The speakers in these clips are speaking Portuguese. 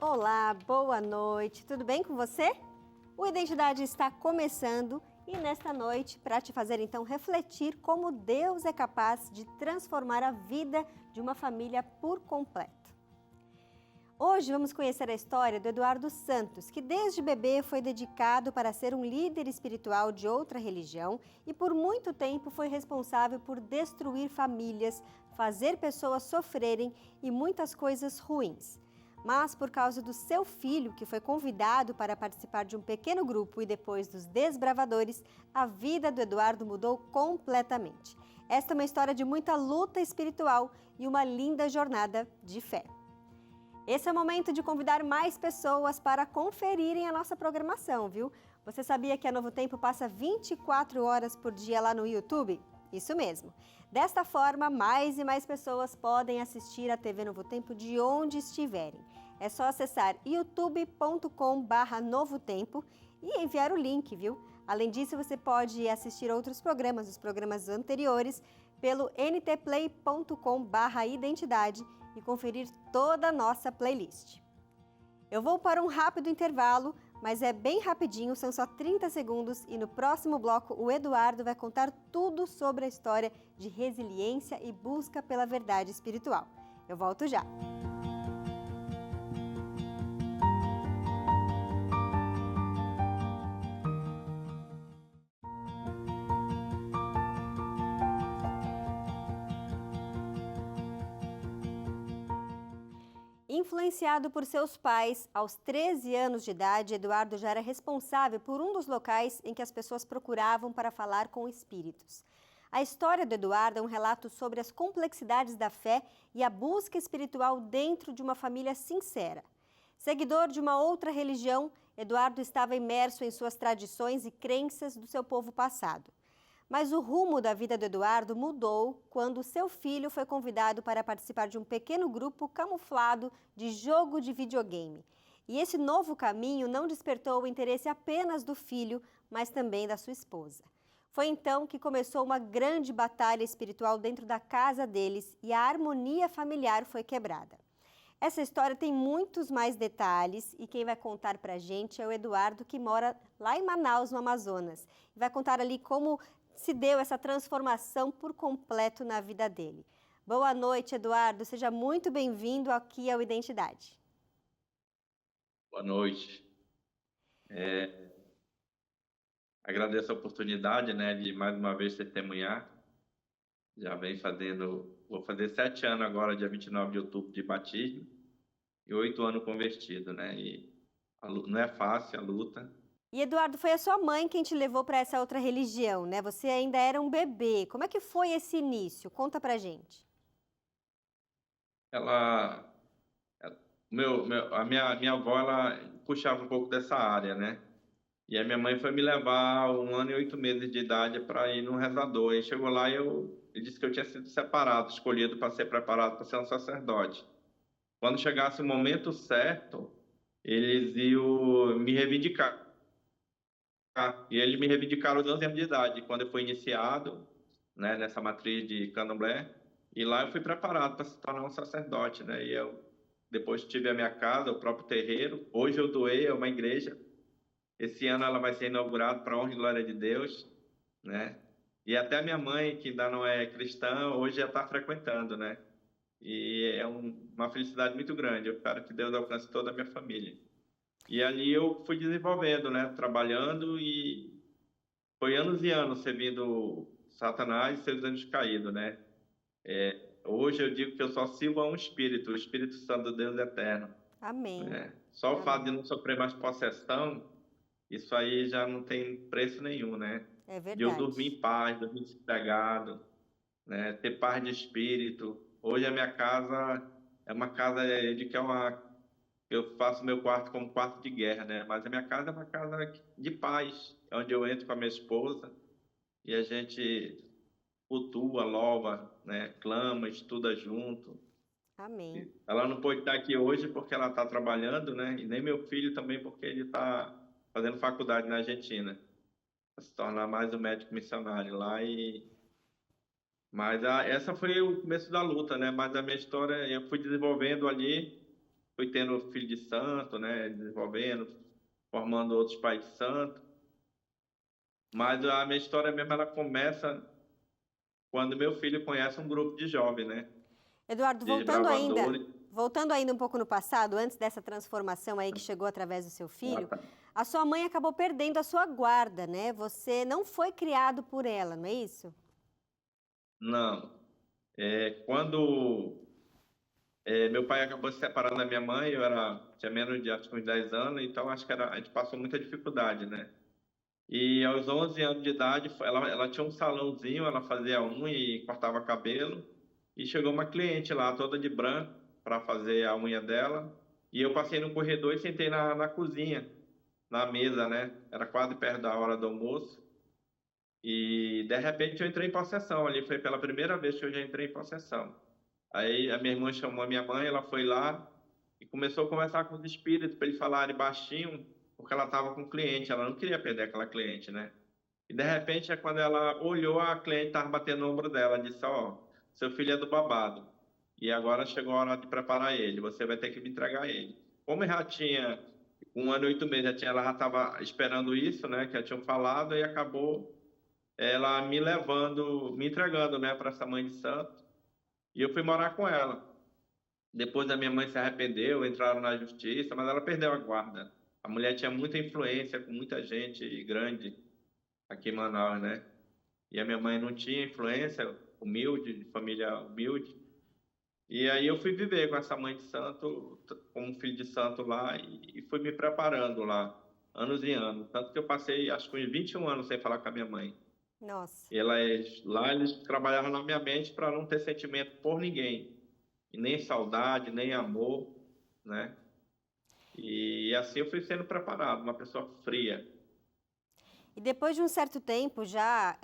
Olá, boa noite, tudo bem com você? O Identidade está começando e nesta noite para te fazer então refletir como Deus é capaz de transformar a vida de uma família por completo. Hoje vamos conhecer a história do Eduardo Santos, que desde bebê foi dedicado para ser um líder espiritual de outra religião e por muito tempo foi responsável por destruir famílias, fazer pessoas sofrerem e muitas coisas ruins. Mas por causa do seu filho, que foi convidado para participar de um pequeno grupo e depois dos desbravadores, a vida do Eduardo mudou completamente. Esta é uma história de muita luta espiritual e uma linda jornada de fé. Esse é o momento de convidar mais pessoas para conferirem a nossa programação, viu? Você sabia que a Novo Tempo passa 24 horas por dia lá no YouTube? Isso mesmo. Desta forma, mais e mais pessoas podem assistir a TV Novo Tempo de onde estiverem. É só acessar youtube.com/novotempo e enviar o link, viu? Além disso, você pode assistir outros programas, os programas anteriores, pelo ntplay.com/identidade e conferir toda a nossa playlist. Eu vou para um rápido intervalo, mas é bem rapidinho, são só 30 segundos e no próximo bloco o Eduardo vai contar tudo sobre a história de resiliência e busca pela verdade espiritual. Eu volto já. Influenciado por seus pais, aos 13 anos de idade, Eduardo já era responsável por um dos locais em que as pessoas procuravam para falar com espíritos. A história do Eduardo é um relato sobre as complexidades da fé e a busca espiritual dentro de uma família sincera. Seguidor de uma outra religião, Eduardo estava imerso em suas tradições e crenças do seu povo passado. Mas o rumo da vida do Eduardo mudou quando seu filho foi convidado para participar de um pequeno grupo camuflado de jogo de videogame. E esse novo caminho não despertou o interesse apenas do filho, mas também da sua esposa. Foi então que começou uma grande batalha espiritual dentro da casa deles e a harmonia familiar foi quebrada. Essa história tem muitos mais detalhes e quem vai contar pra gente é o Eduardo, que mora lá em Manaus, no Amazonas. Vai contar ali como se deu essa transformação por completo na vida dele. Boa noite, Eduardo. Seja muito bem-vindo aqui ao Identidade. Boa noite. Agradeço a oportunidade, de mais uma vez testemunhar. Já vou fazer 7 anos agora, dia 29 de outubro, de batismo e 8 anos convertido, E não é fácil a luta. E, Eduardo, foi a sua mãe quem te levou para essa outra religião, né? Você ainda era um bebê. Como é que foi esse início? Conta pra gente. Ela, a minha avó, ela puxava um pouco dessa área, E a minha mãe foi me levar 1 ano e 8 meses de idade para ir num rezador. E chegou lá e ele disse que eu tinha sido separado, escolhido para ser preparado para ser um sacerdote. Quando chegasse o momento certo, eles iam me reivindicar. E eles me reivindicaram aos 11 anos de idade, quando eu fui iniciado, nessa matriz de Candomblé. E lá eu fui preparado para se tornar um sacerdote, E eu depois tive a minha casa, o próprio terreiro. Hoje eu doei a uma igreja. Esse ano ela vai ser inaugurada para a honra e glória de Deus, E até minha mãe, que ainda não é cristã, hoje já está frequentando, E é uma felicidade muito grande. Eu espero que Deus alcance toda a minha família. E ali eu fui desenvolvendo, trabalhando e foi anos e anos servindo Satanás e seus anjos caídos, Hoje eu digo que eu só sirvo a um espírito, o Espírito Santo do Deus Eterno. Amém. Só o fato de não sofrer mais possessão, isso aí já não tem preço nenhum, É De eu verdade. dormir em paz, dormir sossegado, Ter paz de espírito. Hoje a minha casa é uma casa de que eu faço meu quarto como quarto de guerra, Mas a minha casa é uma casa de paz, onde eu entro com a minha esposa e a gente cultua, louva, clama, estuda junto. Amém. Ela não pôde estar aqui hoje porque ela está trabalhando, E nem meu filho também porque ele está fazendo faculdade na Argentina, para se tornar mais um médico missionário lá. Mas essa foi o começo da luta, Mas a minha história eu fui desenvolvendo ali fui tendo filho de santo, né? Desenvolvendo, formando outros pais de santo. Mas a minha história mesmo, ela começa quando meu filho conhece um grupo de jovens, né? Eduardo, Desbravadores. voltando ainda um pouco no passado, antes dessa transformação aí que chegou através do seu Ah, filho, tá. a sua mãe acabou perdendo a sua guarda, né? Você não foi criado por ela, não é isso? Não. Quando meu pai acabou se separando da minha mãe, tinha menos de acho que uns 10 anos, então acho que a gente passou muita dificuldade, né? E aos 11 anos de idade, ela tinha um salãozinho, ela fazia unha e cortava cabelo. E chegou uma cliente lá, toda de branco, para fazer a unha dela. E eu passei no corredor e sentei na cozinha, na mesa, né? Era quase perto da hora do almoço. E de repente eu entrei em possessão ali. Foi pela primeira vez que eu já entrei em possessão. Aí a minha irmã chamou a minha mãe, ela foi lá e começou a conversar com os espíritos para eles falarem baixinho, porque ela estava com um cliente, ela não queria perder aquela cliente, né? E de repente, é quando ela olhou, a cliente estava batendo no ombro dela, disse: Ó, seu filho é do babado. E agora chegou a hora de preparar ele, você vai ter que me entregar ele. Como eu já tinha 1 ano e 8 meses, ela já estava esperando isso, né? Que já tinham falado, e acabou ela me levando, me entregando, né, para essa mãe de santo. E eu fui morar com ela. Depois a minha mãe se arrependeu, entraram na justiça, mas ela perdeu a guarda. A mulher tinha muita influência com muita gente grande aqui em Manaus, né? E a minha mãe não tinha influência, humilde, de família humilde. E aí eu fui viver com essa mãe de santo, como filho de santo lá, e fui me preparando lá, anos e anos. Tanto que eu passei, acho que uns 21 anos sem falar com a minha mãe. Nossa. E lá eles trabalhavam na minha mente para não ter sentimento por ninguém. E nem saudade, nem amor, né? E assim eu fui sendo preparado, uma pessoa fria. E depois de um certo tempo, já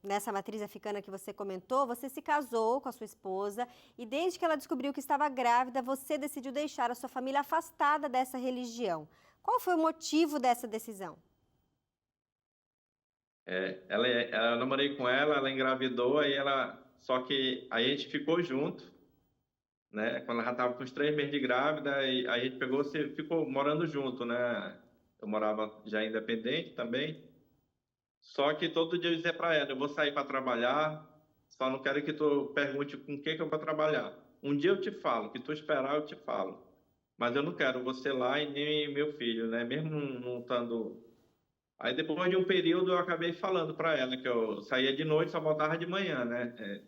nessa matriz africana que você comentou, você se casou com a sua esposa e desde que ela descobriu que estava grávida, você decidiu deixar a sua família afastada dessa religião. Qual foi o motivo dessa decisão? Eu namorei com ela, ela engravidou, só que aí a gente ficou junto, né? Quando ela já estava com uns 3 meses de grávida, e a gente ficou morando junto, né? Eu morava já independente também. Só que todo dia eu dizia para ela, eu vou sair para trabalhar, só não quero que tu pergunte com o que que eu vou trabalhar. Um dia eu te falo, que tu esperar eu te falo. Mas eu não quero você lá e nem meu filho, né? Mesmo não estando. Aí depois de um período eu acabei falando para ela que eu saía de noite, só voltava de manhã, né?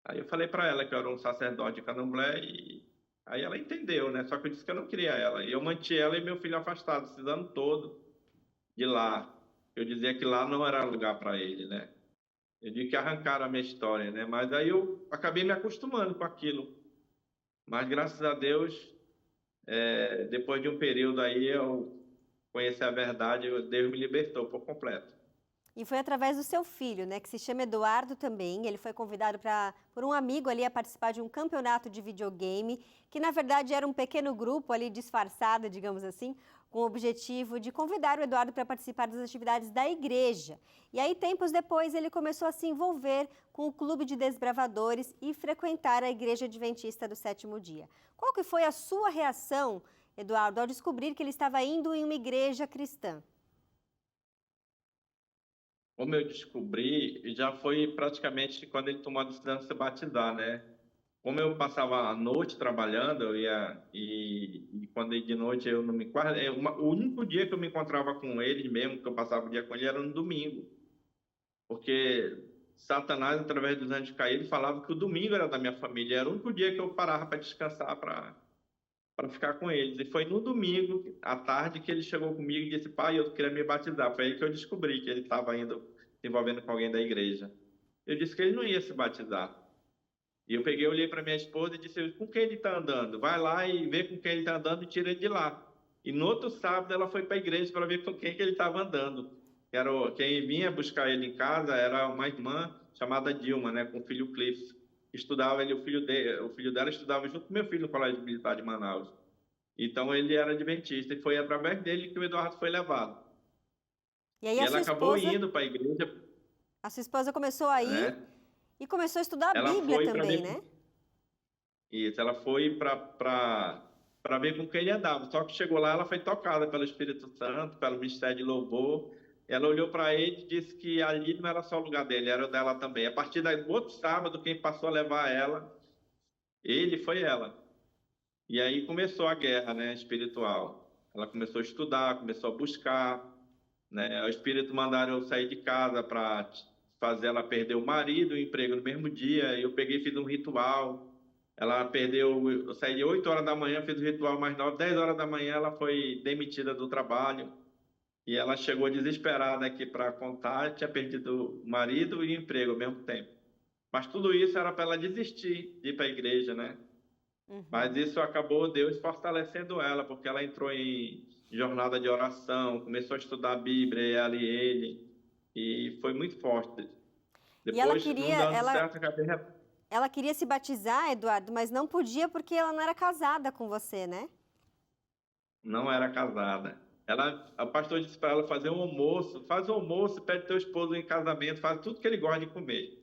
Aí eu falei para ela que eu era um sacerdote de candomblé e aí ela entendeu, né? Só que eu disse que eu não queria ela. E eu mantive ela e meu filho afastados esse ano todo de lá. Eu dizia que lá não era lugar para ele, né? Eu digo que arrancaram a minha história, né? Mas aí eu acabei me acostumando com aquilo. Mas graças a Deus, depois de um período aí eu conheci a verdade, Deus me libertou por completo. E foi através do seu filho, né, que se chama Eduardo também. Ele foi convidado por um amigo ali a participar de um campeonato de videogame, que na verdade era um pequeno grupo ali disfarçado, digamos assim, com o objetivo de convidar o Eduardo para participar das atividades da igreja. E aí, tempos depois, ele começou a se envolver com o Clube de Desbravadores e frequentar a Igreja Adventista do Sétimo Dia. Qual que foi a sua reação, Eduardo, ao descobrir que ele estava indo em uma igreja cristã? Como eu descobri, já foi praticamente quando ele tomou a decisão de se batizar, né? Como eu passava a noite trabalhando, eu ia e quando de noite eu não me o único dia que eu me encontrava com ele mesmo, que eu passava o dia com ele, era no domingo, porque Satanás, através dos anjos caídos, falava que o domingo era da minha família, era o único dia que eu parava para descansar, para ficar com eles. E foi no domingo, à tarde, que ele chegou comigo e disse: Pai, eu queria me batizar. Foi aí que eu descobri que ele estava indo se envolvendo com alguém da igreja. Eu disse que ele não ia se batizar. E eu peguei, olhei para minha esposa e disse: com quem ele está andando? Vai lá e vê com quem ele está andando e tira ele de lá. E no outro sábado ela foi para a igreja para ver com quem que ele estava andando. Quem vinha buscar ele em casa era uma irmã chamada Dilma, né, com o filho Cliff. Estudava ele, o filho dela estudava junto com meu filho no Colégio Militar de Manaus. Então ele era adventista e foi através dele que o Eduardo foi levado. E aí E ela acabou indo para a igreja, a sua esposa começou a ir né? e começou a estudar a Ela Bíblia foi para também, né? isso, ela foi para para ver com quem ele andava. Só que chegou lá, ela foi tocada pelo Espírito Santo, pelo Ministério de Louvor. Ela olhou para ele e disse que ali não era só o lugar dele, era o dela também. A partir do outro sábado, quem passou a levar ela, ele foi ela. E aí começou a guerra, né, espiritual. Ela começou a estudar, começou a buscar, né? O espírito mandaram eu sair de casa para fazer ela perder o marido, o emprego no mesmo dia. Eu peguei e fiz um ritual. Ela perdeu, eu saí de 8 horas da manhã, fiz o ritual mais 9, 10 horas da manhã ela foi demitida do trabalho. E ela chegou desesperada aqui para contar, tinha perdido o marido e o emprego ao mesmo tempo. Mas tudo isso era para ela desistir de ir para a igreja, né? Mas isso acabou Deus fortalecendo ela, porque ela entrou em jornada de oração, começou a estudar a Bíblia, ela e ele, e foi muito forte. E ela Depois, não queria, dando certo, acabei... ela queria se batizar, Eduardo, mas não podia porque ela não era casada com você, né? Não era casada. O pastor disse para ela fazer um almoço, faz um almoço, pede teu esposo em casamento, faz tudo que ele gosta de comer,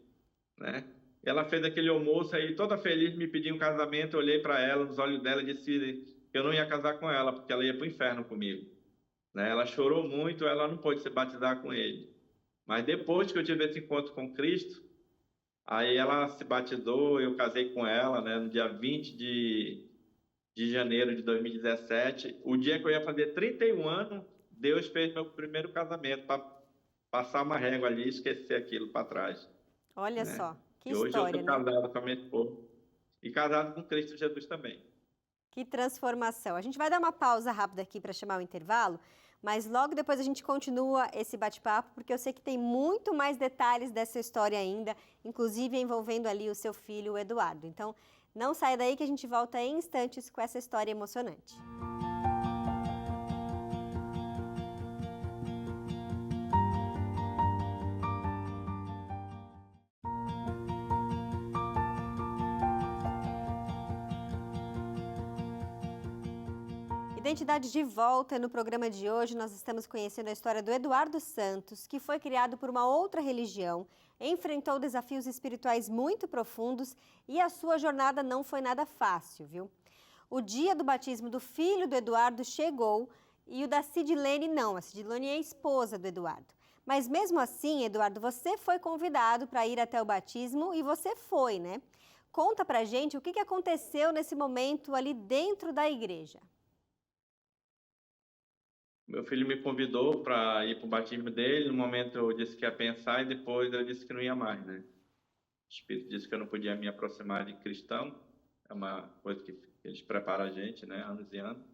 né? Ela fez aquele almoço aí, toda feliz, me pediu um casamento, eu olhei para ela, nos olhos dela e disse que eu não ia casar com ela, porque ela ia para o inferno comigo, né? Ela chorou muito, ela não pôde se batizar com ele. Mas depois que eu tive esse encontro com Cristo, aí ela se batizou, eu casei com ela, né, no dia 20 de janeiro de 2017. O dia que eu ia fazer 31 anos, Deus fez meu primeiro casamento para passar uma régua ali e esquecer aquilo para trás, Olha né? só, que E hoje eu história, estou né? casado com a minha esposa e casado com Cristo Jesus também. Que transformação. A gente vai dar uma pausa rápida aqui para chamar o intervalo, mas logo depois a gente continua esse bate-papo, porque eu sei que tem muito mais detalhes dessa história ainda, inclusive envolvendo ali o seu filho, o Eduardo. Então, não saia daí que a gente volta em instantes com essa história emocionante. Identidade de volta. No programa de hoje, nós estamos conhecendo a história do Eduardo Santos, que foi criado por uma outra religião, enfrentou desafios espirituais muito profundos e a sua jornada não foi nada fácil, viu? O dia do batismo do filho do Eduardo chegou e o da Cidilene não. A Cidilene é a esposa do Eduardo. Mas mesmo assim, Eduardo, você foi convidado para ir até o batismo e você foi, né? Conta pra gente o que aconteceu nesse momento ali dentro da igreja. Meu filho me convidou para ir para o batismo dele. No momento eu disse que ia pensar e depois eu disse que não ia mais, né? O Espírito disse que eu não podia me aproximar de cristão. É uma coisa que eles preparam a gente, né? Anos e anos.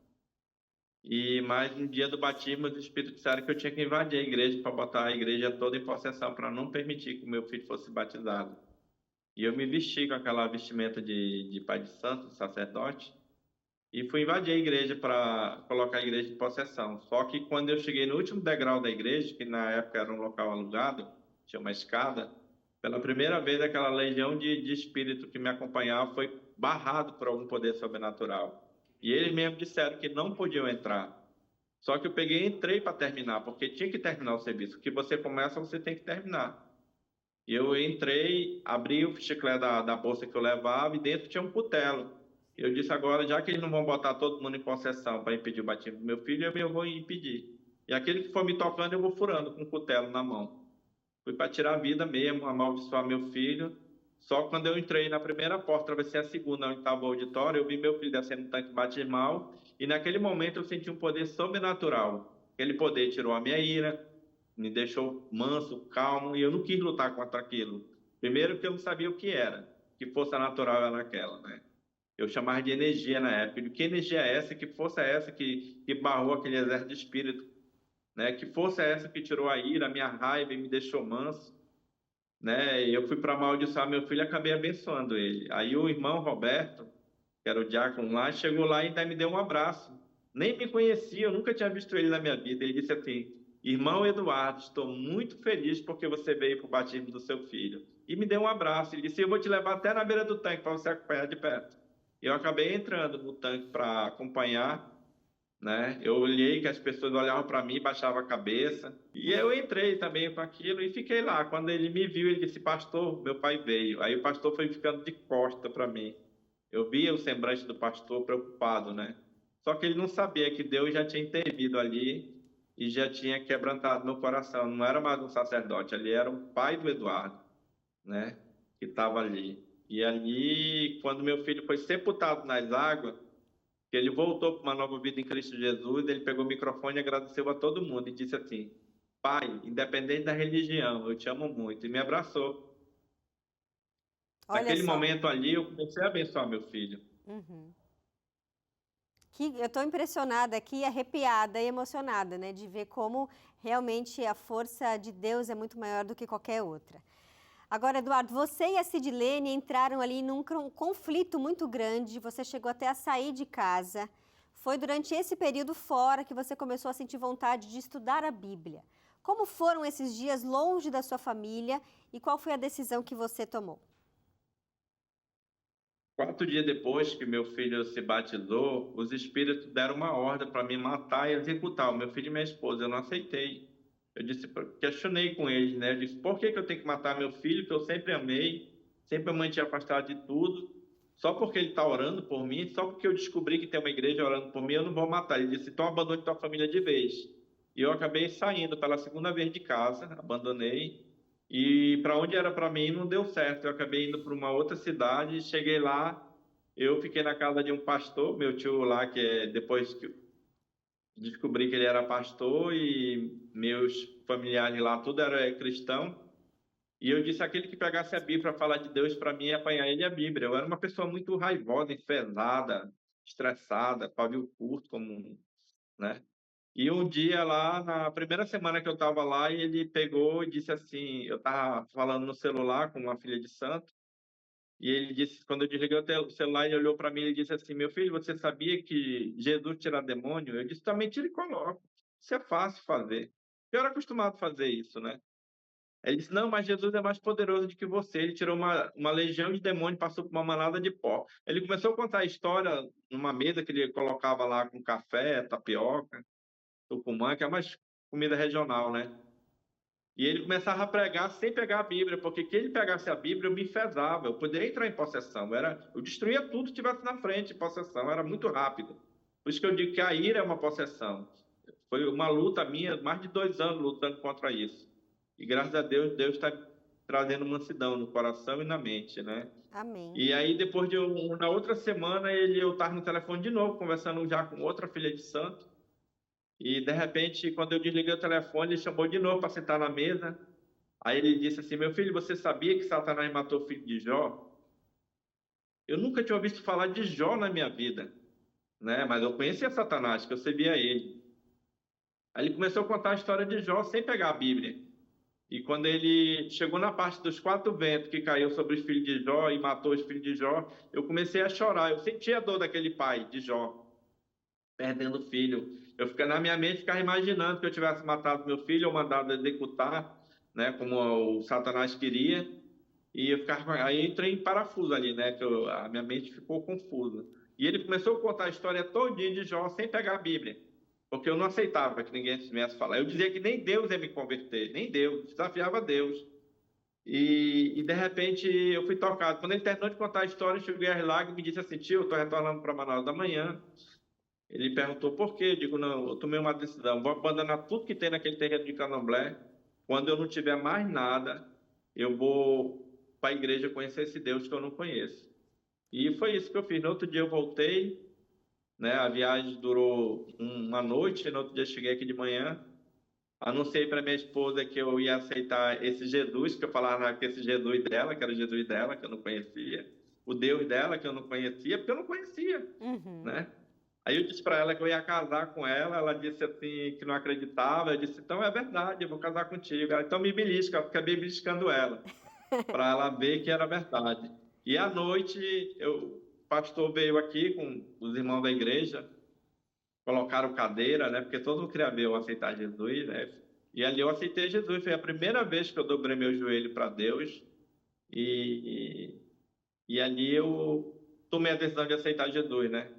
Mas no dia do batismo, os Espíritos disseram que eu tinha que invadir a igreja para botar a igreja toda em possessão, para não permitir que o meu filho fosse batizado. E eu me vesti com aquela vestimenta de pai de santo, de sacerdote, e fui invadir a igreja para colocar a igreja em possessão. Só que quando eu cheguei no último degrau da igreja, que na época era um local alugado, tinha uma escada, pela primeira vez aquela legião de espírito que me acompanhava foi barrado por algum poder sobrenatural. E eles mesmos disseram que não podiam entrar. Só que eu peguei e entrei para terminar, porque tinha que terminar o serviço. O que você começa, você tem que terminar. E eu entrei, abri o chiclete da bolsa que eu levava e dentro tinha um cutelo. Eu disse agora, já que eles não vão botar todo mundo em possessão para impedir o batismo do meu filho, eu vou impedir. E aquele que for me tocando, eu vou furando com o cutelo na mão. Fui para tirar a vida mesmo, amaldiçoar meu filho. Só quando eu entrei na primeira porta, atravessei a segunda, onde estava o auditório, eu vi meu filho descendo no tanque batismal. E naquele momento eu senti um poder sobrenatural. Aquele poder tirou a minha ira, me deixou manso, calmo, e eu não quis lutar contra aquilo. Primeiro que eu não sabia o que era, que força natural era aquela, né? Eu chamava de energia na época. Que energia é essa? Que força é essa que barrou aquele exército de espírito? Né? Que força é essa que tirou a ira, a minha raiva e me deixou manso? Né? Eu fui para amaldiçoar meu filho e acabei abençoando ele. Aí o irmão Roberto, que era o diácono lá, chegou lá e ainda me deu um abraço. Nem me conhecia, eu nunca tinha visto ele na minha vida. Ele disse assim: Irmão Eduardo, estou muito feliz porque você veio para o batismo do seu filho. E me deu um abraço. Ele disse: Eu vou te levar até na beira do tanque para você acompanhar de perto. Eu acabei entrando no tanque para acompanhar, né? Eu olhei que as pessoas olhavam para mim, baixavam a cabeça. E eu entrei também com aquilo e fiquei lá. Quando ele me viu, ele disse: Pastor, meu pai veio. Aí o pastor foi ficando de costa para mim. Eu via o semblante do pastor preocupado, né? Só que ele não sabia que Deus já tinha intervido ali e já tinha quebrantado meu coração. Não era mais um sacerdote, ali era o pai do Eduardo, né? Que estava ali. E ali, quando meu filho foi sepultado nas águas, que ele voltou para uma nova vida em Cristo Jesus, ele pegou o microfone e agradeceu a todo mundo e disse assim: Pai, independente da religião, eu te amo muito. E me abraçou. Olha Naquele só. momento ali, eu comecei a abençoar meu filho. Uhum. Eu estou impressionada aqui, arrepiada e emocionada, né, de ver como realmente a força de Deus é muito maior do que qualquer outra. Agora, Eduardo, você e a Sidlene entraram ali num conflito muito grande, você chegou até a sair de casa. Foi durante esse período fora que você começou a sentir vontade de estudar a Bíblia. Como foram esses dias longe da sua família e qual foi a decisão que você tomou? 4 dias depois que meu filho se batizou, os espíritos deram uma ordem para me matar e executar o meu filho e minha esposa. Eu não aceitei. Eu disse, questionei com eles, né? Eu disse, por que que eu tenho que matar meu filho, que eu sempre amei, sempre a mantive afastado de tudo, só porque ele está orando por mim, só porque eu descobri que tem uma igreja orando por mim, eu não vou matar. Ele disse, então abandone tua família de vez. E eu acabei saindo pela segunda vez de casa, abandonei. E para onde era para mim não deu certo. Eu acabei indo para uma outra cidade, cheguei lá, eu fiquei na casa de um pastor, meu tio lá, que é depois que eu descobri que ele era pastor e meus familiares lá, tudo era cristão. E eu disse aquele que pegasse a Bíblia para falar de Deus para mim, ia apanhar ele a Bíblia. Eu era uma pessoa muito raivosa, enfesada, estressada, pavio curto, como, né? E um dia lá, na primeira semana que eu estava lá, ele pegou e disse assim, eu estava falando no celular com uma filha de santo, e ele disse, quando eu desliguei o celular, ele olhou para mim e disse assim, meu filho, você sabia que Jesus tira demônio? Eu disse, também tira e coloca. Isso é fácil fazer. Eu era acostumado a fazer isso, né? Ele disse, não, mas Jesus é mais poderoso do que você. Ele tirou uma legião de demônios, passou por uma manada de pó. Ele começou a contar a história numa mesa que ele colocava lá com café, tapioca, tucumã, que é uma comida regional, né? E ele começava a pregar sem pegar a Bíblia, porque que ele pegasse a Bíblia, eu me enfesava, eu poderia entrar em possessão. Eu destruía tudo que estivesse na frente, possessão, era muito rápido. Por isso que eu digo que a ira é uma possessão. Foi uma luta minha, mais de 2 anos lutando contra isso. E graças a Deus, Deus está trazendo mansidão no coração e na mente, né? Amém. E aí, depois na outra semana, eu estava no telefone de novo, conversando já com outra filha de santo. E, de repente, quando eu desliguei o telefone, ele chamou de novo para sentar na mesa. Aí ele disse assim, meu filho, você sabia que Satanás matou o filho de Jó? Eu nunca tinha ouvido falar de Jó na minha vida, né? Mas eu conhecia Satanás, que eu servia ele. Aí ele começou a contar a história de Jó sem pegar a Bíblia. E quando ele chegou na parte dos 4 ventos que caiu sobre os filhos de Jó e matou os filhos de Jó, eu comecei a chorar. Eu senti a dor daquele pai de Jó, perdendo o filho. Na minha mente, ficava imaginando que eu tivesse matado meu filho ou mandado executar, né, como o Satanás queria. E aí entrei em parafuso ali, né, a minha mente ficou confusa. E ele começou a contar a história todinha de Jó sem pegar a Bíblia, porque eu não aceitava que ninguém viesse falar. Eu dizia que nem Deus ia me converter, nem Deus, desafiava Deus. E de repente eu fui tocado. Quando ele terminou de contar a história, eu cheguei às lágrimas e me disse assim, tio, eu estou retornando para Manaus da manhã. Ele perguntou por quê? Eu digo, não, eu tomei uma decisão, vou abandonar tudo que tem naquele terreno de Candomblé. Quando eu não tiver mais nada, eu vou para a igreja conhecer esse Deus que eu não conheço. E foi isso que eu fiz. No outro dia eu voltei, né? A viagem durou uma noite, no outro dia eu cheguei aqui de manhã. Anunciei para minha esposa que eu ia aceitar esse Jesus, que eu falava que esse Jesus dela, que era o Jesus dela, que eu não conhecia. O Deus dela, que eu não conhecia, porque eu não conhecia, Uhum. né? Aí eu disse para ela que eu ia casar com ela disse assim que não acreditava, eu disse, então é verdade, eu vou casar contigo. Ela, então me belisca, eu acabei beliscando ela, para ela ver que era verdade. E à noite, o pastor veio aqui com os irmãos da igreja, colocaram cadeira, né, porque todo mundo queria ver eu aceitar Jesus, né, e ali eu aceitei Jesus, foi a primeira vez que eu dobrei meu joelho para Deus, e, e ali eu tomei a decisão de aceitar Jesus, né.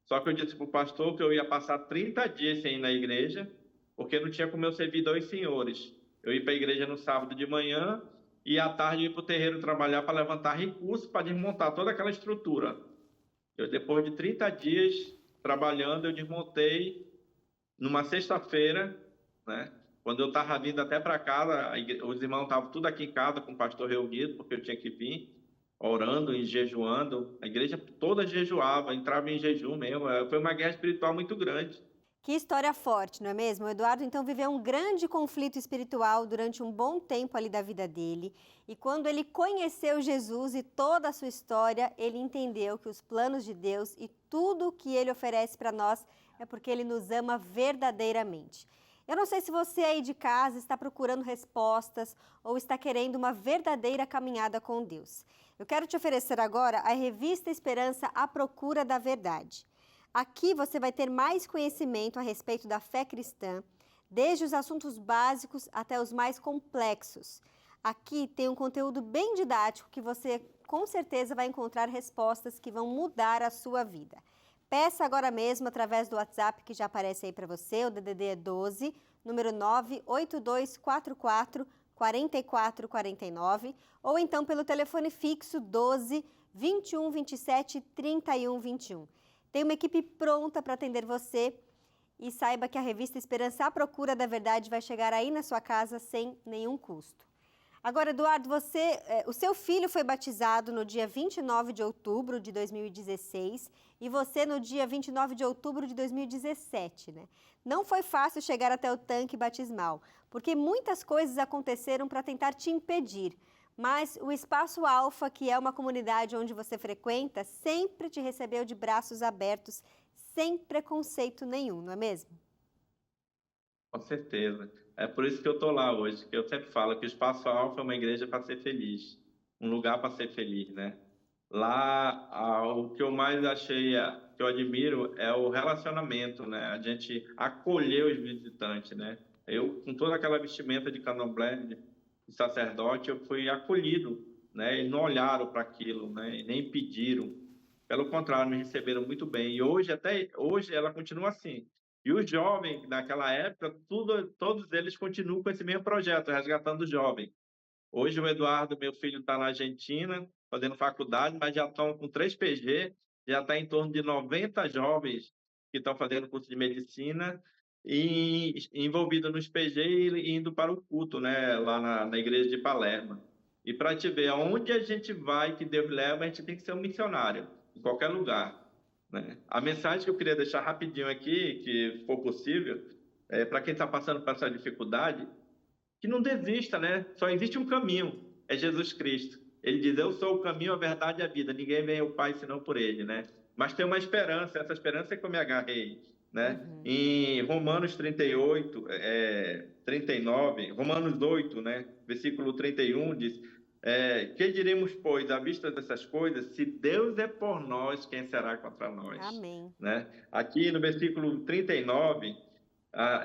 Só que eu disse para o pastor que eu ia passar 30 dias sem ir na igreja, porque não tinha como eu servir dois senhores. Eu ia para a igreja no sábado de manhã e à tarde eu ia para o terreiro trabalhar para levantar recursos para desmontar toda aquela estrutura. Depois de 30 dias, trabalhando, eu desmontei numa sexta-feira, né? Quando eu estava vindo até para casa, os irmãos estavam tudo aqui em casa com o pastor reunido, porque eu tinha que vir, orando e jejuando. A igreja toda jejuava, entrava em jejum mesmo. Foi uma guerra espiritual muito grande. Que história forte, não é mesmo? O Eduardo então viveu um grande conflito espiritual durante um bom tempo ali da vida dele. E quando ele conheceu Jesus e toda a sua história, ele entendeu que os planos de Deus e tudo o que ele oferece para nós é porque ele nos ama verdadeiramente. Eu não sei se você aí de casa está procurando respostas ou está querendo uma verdadeira caminhada com Deus. Eu quero te oferecer agora a revista Esperança à Procura da Verdade. Aqui você vai ter mais conhecimento a respeito da fé cristã, desde os assuntos básicos até os mais complexos. Aqui tem um conteúdo bem didático que você com certeza vai encontrar respostas que vão mudar a sua vida. Peça agora mesmo através do WhatsApp que já aparece aí para você, o DDD é 12, número 98244 4449, ou então pelo telefone fixo 12 21 27 31 21. Tem uma equipe pronta para atender você e saiba que a revista Esperança à Procura da Verdade vai chegar aí na sua casa sem nenhum custo. Agora, Eduardo, o seu filho foi batizado no dia 29 de outubro de 2016 e você no dia 29 de outubro de 2017, né? Não foi fácil chegar até o tanque batismal, porque muitas coisas aconteceram para tentar te impedir. Mas o Espaço Alfa, que é uma comunidade onde você frequenta, sempre te recebeu de braços abertos, sem preconceito nenhum, não é mesmo? Com certeza. É por isso que eu estou lá hoje, que eu sempre falo que o Espaço Alfa é uma igreja para ser feliz, um lugar para ser feliz, né? Lá, o que eu mais achei, que eu admiro, é o relacionamento, né? A gente acolher os visitantes, né? Eu, com toda aquela vestimenta de candomblé, de sacerdote, eu fui acolhido, né? Eles não olharam para aquilo, né? E nem pediram. Pelo contrário, me receberam muito bem. E hoje, até hoje, ela continua assim. E os jovens, naquela época, todos eles continuam com esse mesmo projeto, Resgatando o Jovem. Hoje o Eduardo, meu filho, está na Argentina, fazendo faculdade, mas já estão com 3 PG, já está em torno de 90 jovens que estão fazendo curso de medicina e envolvido nos PG e indo para o culto, né, lá na igreja de Palermo. E para te ver, aonde a gente vai, que Deus leva, a gente tem que ser um missionário, em qualquer lugar, né? A mensagem que eu queria deixar rapidinho aqui, que for possível, é para quem está passando por essa dificuldade, que não desista, né? Só existe um caminho, é Jesus Cristo. Ele diz: eu sou o caminho, a verdade e a vida. Ninguém vem ao Pai senão por ele, né? Mas tem uma esperança, essa esperança é que eu me agarrei, né? Em Romanos 38, 39, Romanos 8, né? Versículo 31 diz: que diremos, pois, à vista dessas coisas? Se Deus é por nós, quem será contra nós? Amém. Né? Aqui no versículo 39,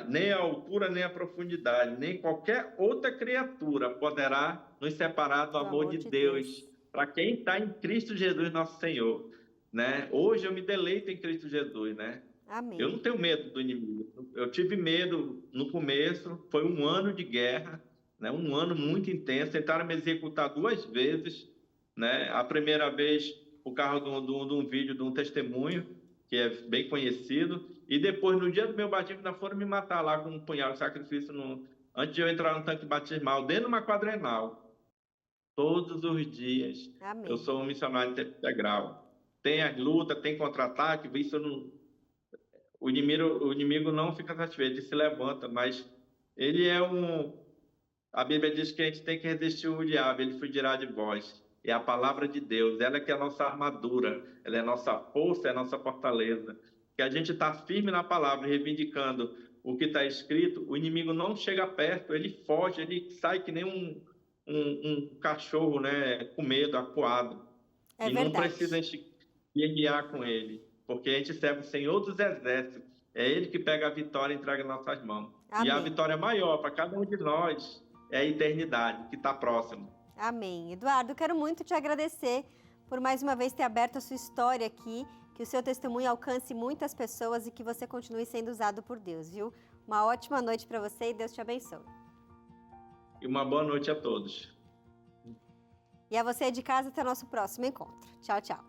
nem a altura, nem a profundidade, nem qualquer outra criatura poderá nos separar do amor de Deus, para quem está em Cristo Jesus, nosso Senhor, né? Hoje eu me deleito em Cristo Jesus, né? Amém. Eu não tenho medo do inimigo. Eu tive medo no começo, foi um ano de guerra, né? Um ano muito intenso. Tentaram me executar 2 vezes, né? A primeira vez por causa de um vídeo, de um testemunho, que é bem conhecido, e depois, no dia do meu batismo, ainda foram me matar lá com um punhal de sacrifício antes de eu entrar no tanque batismal, dentro de uma quadrenal. Todos os dias. Amém. Eu sou um missionário integral. Tem as lutas, tem contra-ataque, isso não... O inimigo não fica satisfeito, ele se levanta, mas ele é a Bíblia diz que a gente tem que resistir o diabo, ele fugirá de vós. É a palavra de Deus, ela que é a nossa armadura, ela é a nossa força, é a nossa fortaleza. Que a gente está firme na palavra, reivindicando o que está escrito, o inimigo não chega perto, ele foge, ele sai que nem um cachorro, né, com medo, acuado. É e verdade. Não precisa a gente guerrear com ele, porque a gente serve o Senhor dos Exércitos. É ele que pega a vitória e entrega em nossas mãos. Amém. E a vitória maior para cada um de nós é a eternidade, que está próximo. Amém. Eduardo, eu quero muito te agradecer por mais uma vez ter aberto a sua história aqui, que o seu testemunho alcance muitas pessoas e que você continue sendo usado por Deus, viu? Uma ótima noite para você e Deus te abençoe. E uma boa noite a todos. E a você de casa, até o nosso próximo encontro. Tchau, tchau.